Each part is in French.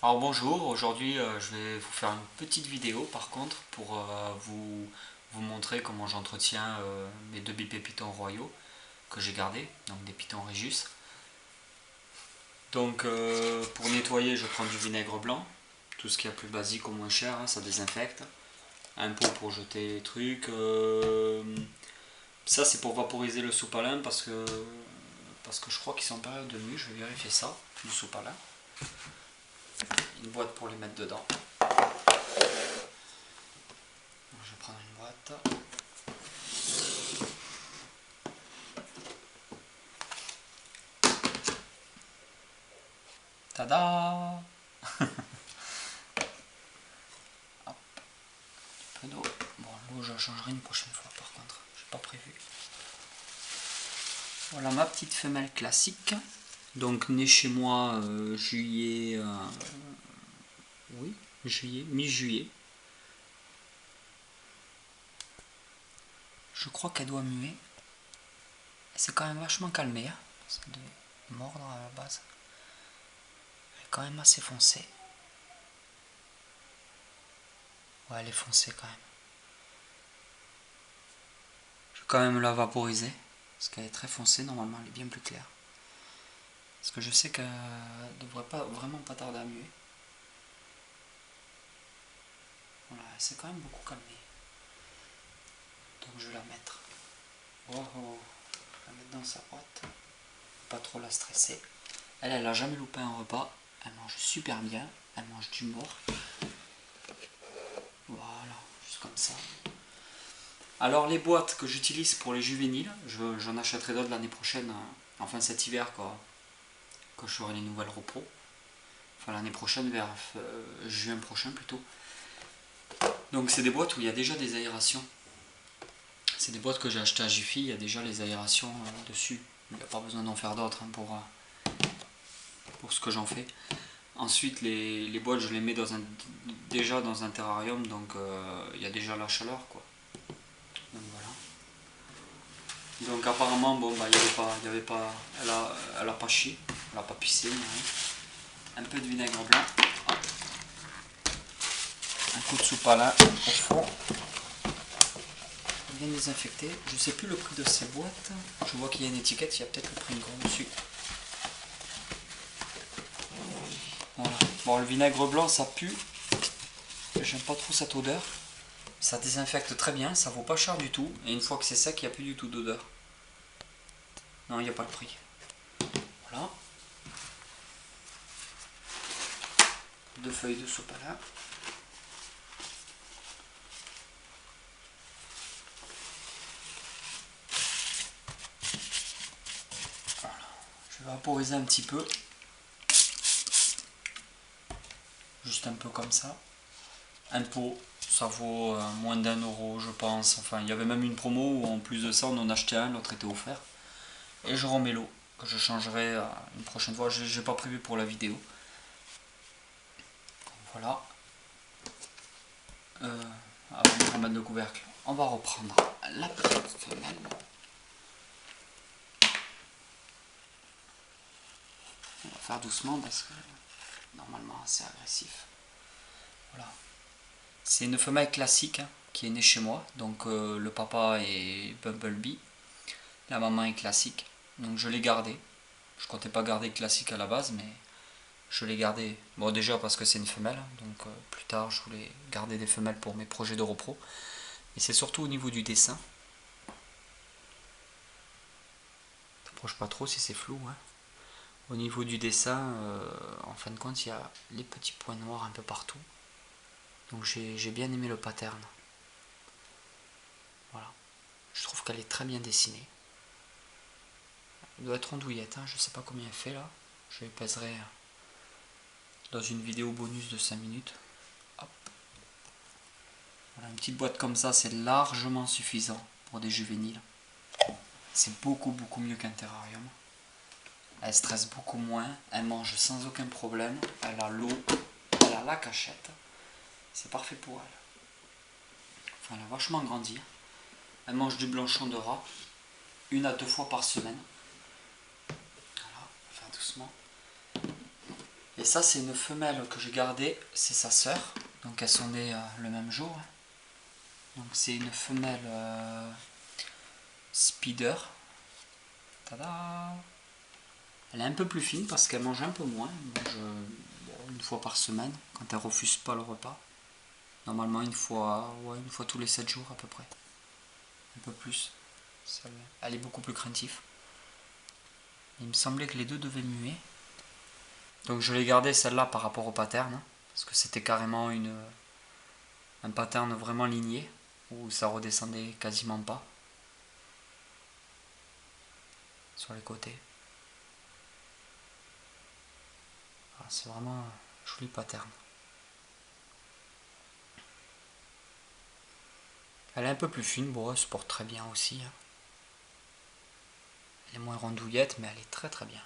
Alors bonjour, aujourd'hui je vais vous faire une petite vidéo par contre pour vous montrer comment j'entretiens mes deux bébés pitons royaux que j'ai gardés, donc des pitons Régus. Donc pour nettoyer je prends du vinaigre blanc, tout ce qui est plus basique au moins cher, hein, ça désinfecte. Un pot pour jeter les trucs, ça c'est pour vaporiser le sopalin parce que je crois qu'ils sont en période de mue, je vais vérifier ça, du sopalin. Une boîte pour les mettre dedans. Je vais prendre une boîte. Tada! Hop, un peu d'eau. Bon, l'eau, je la changerai une prochaine fois par contre. J'ai pas prévu. Voilà ma petite femelle classique. Donc, née chez moi juillet. Oui, juillet, mi-juillet. Je crois qu'elle doit muer. C'est quand même vachement calmé. Hein. Ça devait mordre à la base. Elle est quand même assez foncée. Ouais, elle est foncée quand même. Je vais quand même la vaporiser. Parce qu'elle est très foncée, normalement elle est bien plus claire. Parce que je sais qu'elle devrait pas vraiment pas tarder à muer. Voilà, elle s'est quand même beaucoup calmée. Donc je vais la mettre. Oh, oh. Je vais la mettre dans sa boîte. Pas trop la stresser. Elle a jamais loupé un repas. Elle mange super bien. Elle mange du mort. Voilà, juste comme ça. Alors les boîtes que j'utilise pour les juvéniles, j'en achèterai d'autres l'année prochaine, enfin cet hiver quand je ferai les nouvelles repos. Enfin l'année prochaine, vers juin prochain plutôt. Donc c'est des boîtes où il y a déjà des aérations. C'est des boîtes que j'ai achetées à Jiffy, il y a déjà les aérations dessus. Il n'y a pas besoin d'en faire d'autres hein, pour ce que j'en fais. Ensuite les boîtes je les mets déjà dans un terrarium, donc il y a déjà la chaleur quoi. Donc voilà. Donc apparemment bon bah il y avait pas, elle a pas chié, elle a pas pissé, un peu de vinaigre blanc, hop. Un coup de sopalin au fond. Bien désinfecté. Je sais plus le prix de ces boîtes. Je vois qu'il y a une étiquette, il y a peut-être le prix grand dessus. Voilà. Bon, le vinaigre blanc ça pue. J'aime pas trop cette odeur. Ça désinfecte très bien, ça vaut pas cher du tout. Et une fois que c'est sec, il n'y a plus du tout d'odeur. Non, il n'y a pas le prix. Voilà. 2 feuilles de sopalin. Voilà. Je vais vaporiser un petit peu. Juste un peu comme ça. Un pot, ça vaut moins d'1 € je pense. Enfin, il y avait même une promo où en plus de ça on en achetait un, l'autre était offert. Et je remets l'eau, que je changerai une prochaine fois. J'ai pas prévu pour la vidéo. Voilà. Avant de remettre le couvercle, on va reprendre la petite femelle. On va faire doucement parce que normalement c'est agressif. Voilà. C'est une femelle classique hein, qui est née chez moi. Donc le papa est Bumblebee. La maman est classique. Donc je l'ai gardée. Je comptais pas garder classique à la base, mais je l'ai gardée. Bon, déjà parce que c'est une femelle. Donc plus tard, je voulais garder des femelles pour mes projets de repro. Et c'est surtout au niveau du dessin. T'approches pas trop si c'est flou. Hein. Au niveau du dessin, en fin de compte, il y a les petits points noirs un peu partout. Donc j'ai bien aimé le pattern. Voilà. Je trouve qu'elle est très bien dessinée. Elle doit être rondouillette, hein. Je sais pas combien elle fait là. Je les pèserai dans une vidéo bonus de 5 minutes. Hop. Voilà, une petite boîte comme ça, c'est largement suffisant pour des juvéniles. C'est beaucoup mieux qu'un terrarium. Elle stresse beaucoup moins, elle mange sans aucun problème, elle a l'eau, elle a la cachette. C'est parfait pour elle. Enfin, elle a vachement grandi. Elle mange du blanchon de rat 1 à 2 fois par semaine. Voilà, on va faire doucement. Et Et ça c'est une femelle que j'ai gardée, c'est sa sœur. Donc elles sont nées le même jour. Donc c'est une femelle Spider. Tada! Elle est un peu plus fine parce qu'elle mange un peu moins. Elle mange une fois par semaine quand elle refuse pas le repas. Normalement une fois tous les 7 jours à peu près. Un peu plus. Elle est beaucoup plus craintive. Il me semblait que les deux devaient muer. Donc je l'ai gardée celle-là par rapport au pattern. Parce que c'était carrément un pattern vraiment ligné. Où ça redescendait quasiment pas. Sur les côtés. Ah, c'est vraiment un joli pattern. Elle est un peu plus fine, bon, elle se porte très bien aussi. Elle est moins rondouillette, mais elle est très très bien.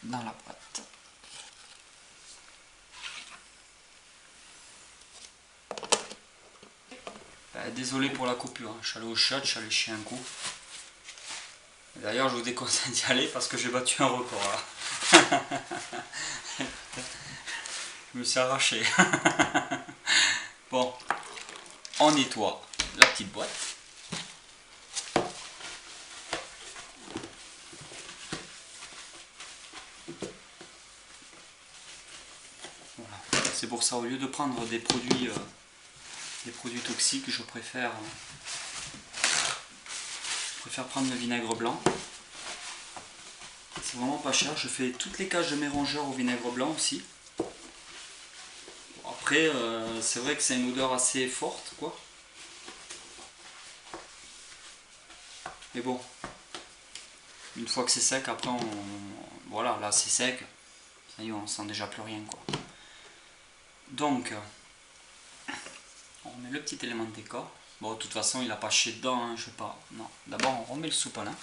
Dans la boîte. Désolé pour la coupure, je suis allé au chat, je suis allé chier un coup. D'ailleurs, je vous déconseille d'y aller parce que j'ai battu un record là. Je me suis arraché. Bon, on nettoie la petite boîte. Voilà. C'est pour ça, au lieu de prendre des produits toxiques, je préfère prendre le vinaigre blanc. C'est vraiment pas cher. Je fais toutes les cages de mes rongeurs au vinaigre blanc aussi. Après, c'est vrai que c'est une odeur assez forte, quoi. Mais bon, une fois que c'est sec, après, voilà, là c'est sec. Ça y est, on sent déjà plus rien, quoi. Donc, on remet le petit élément de décor. Bon, de toute façon, il a pas chié dedans, hein, je sais pas. Non, d'abord, on remet le sopalin.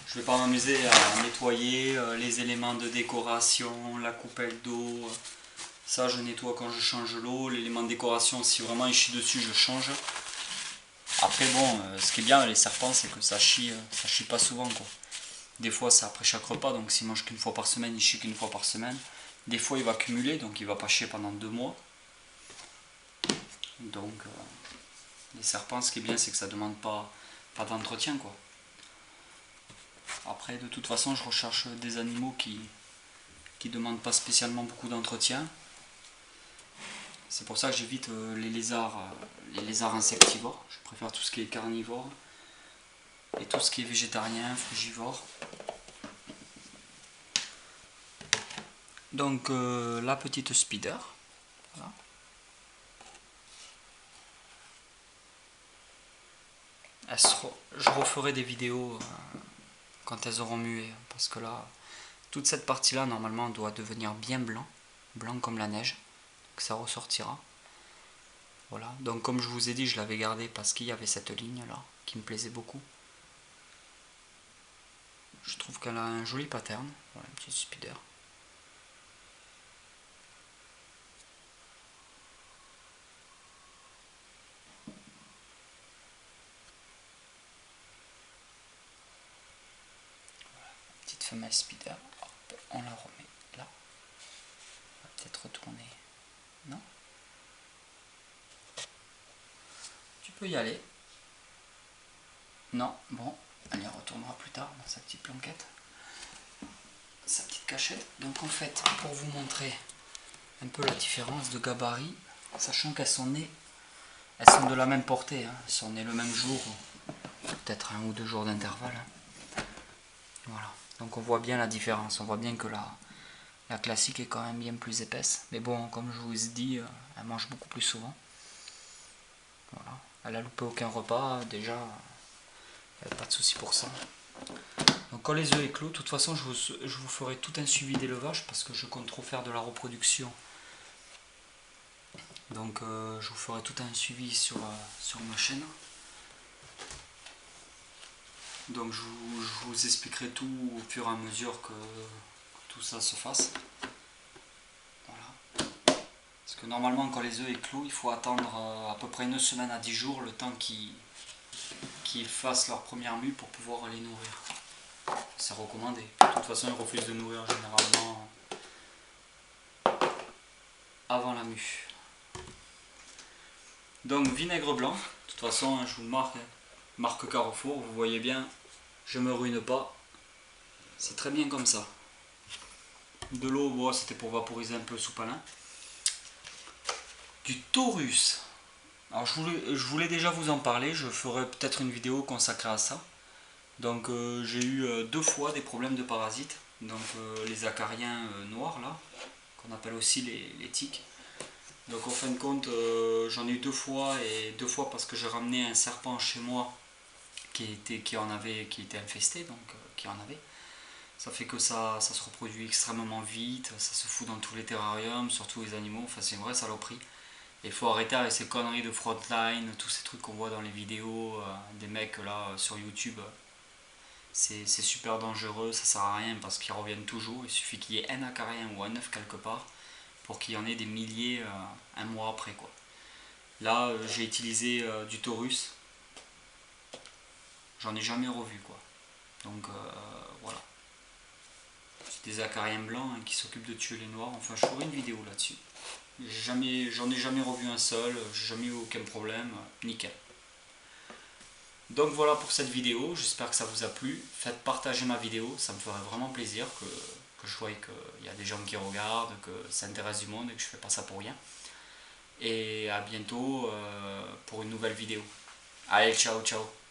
Je vais pas m'amuser à nettoyer les éléments de décoration, la coupelle d'eau. Ça, je nettoie quand je change l'eau. L'élément de décoration, si vraiment il chie dessus, je change. Après, bon, ce qui est bien avec les serpents, c'est que ça chie pas souvent, quoi. Des fois, c'est après chaque repas, donc s'il mange qu'une fois par semaine, il chie qu'une fois par semaine. Des fois, il va cumuler, donc il va pas chier pendant 2 mois. Donc, les serpents, ce qui est bien, c'est que ça demande pas d'entretien, quoi. Après, de toute façon, je recherche des animaux qui demandent pas spécialement beaucoup d'entretien. C'est pour ça que j'évite les lézards insectivores. Je préfère tout ce qui est carnivore et tout ce qui est végétarien, frugivore. Donc la petite spider. Voilà. Je referai des vidéos quand elles auront mué, parce que là, toute cette partie-là, normalement, doit devenir bien blanc comme la neige. Donc ça ressortira. Voilà, donc comme je vous ai dit, je l'avais gardé parce qu'il y avait cette ligne là qui me plaisait beaucoup. Je trouve qu'elle a un joli pattern. Voilà, un petit spider. Voilà, petite femelle spider. Hop, on la remet là. On va peut-être retourner. Non? Tu peux y aller. Non, bon, elle y retournera plus tard dans sa petite planquette. Sa petite cachette. Donc en fait, pour vous montrer un peu la différence de gabarit, sachant qu'elles sont nées, elles sont de la même portée, hein. Elles sont nées le même jour, peut-être 1 ou 2 jours d'intervalle. Voilà, donc on voit bien la différence, on voit bien que la classique est quand même bien plus épaisse. Mais bon, comme je vous ai dit, elle mange beaucoup plus souvent. Voilà, elle a loupé aucun repas, déjà, pas de souci pour ça. Donc quand les œufs éclosent, de toute façon je vous ferai tout un suivi d'élevage parce que je compte trop faire de la reproduction. Donc je vous ferai tout un suivi sur ma chaîne. Donc je vous expliquerai tout au fur et à mesure que tout ça se fasse. Voilà. Parce que normalement quand les œufs éclosent, il faut attendre à peu près 1 semaine à 10 jours le temps qu'ils qu'ils fassent leur première mue pour pouvoir les nourrir. C'est recommandé. De toute façon, ils refusent de nourrir généralement avant la mue. Donc vinaigre blanc, de toute façon, je vous le marque, marque Carrefour, vous voyez bien, je me ruine pas. C'est très bien comme ça. De l'eau, bon, c'était pour vaporiser un peu le sous-palin. Du taurus. Alors je voulais déjà vous en parler, je ferai peut-être une vidéo consacrée à ça. Donc j'ai eu 2 fois des problèmes de parasites. Donc les acariens noirs là, qu'on appelle aussi les tiques. Donc en fin de compte, j'en ai eu 2 fois, et 2 fois parce que j'ai ramené un serpent chez moi qui était infesté, donc qui en avait. Ça fait que ça se reproduit extrêmement vite, ça se fout dans tous les terrariums, surtout les animaux, enfin c'est une vraie saloperie. Et il faut arrêter avec ces conneries de frontline, tous ces trucs qu'on voit dans les vidéos des mecs là sur YouTube. C'est super dangereux, ça sert à rien parce qu'ils reviennent toujours. Il suffit qu'il y ait un acarien ou un œuf quelque part pour qu'il y en ait des milliers un mois après, quoi. Là, j'ai utilisé du taurus, j'en ai jamais revu, quoi. Donc voilà. C'est des acariens blancs hein, qui s'occupent de tuer les noirs. Enfin, je ferai une vidéo là-dessus. J'en ai jamais revu un seul, j'ai jamais eu aucun problème, nickel. Donc voilà pour cette vidéo, j'espère que ça vous a plu. Faites partager ma vidéo, ça me ferait vraiment plaisir que je vois qu'il y a des gens qui regardent, que ça intéresse du monde et que je fais pas ça pour rien. Et à bientôt pour une nouvelle vidéo. Allez, ciao ciao.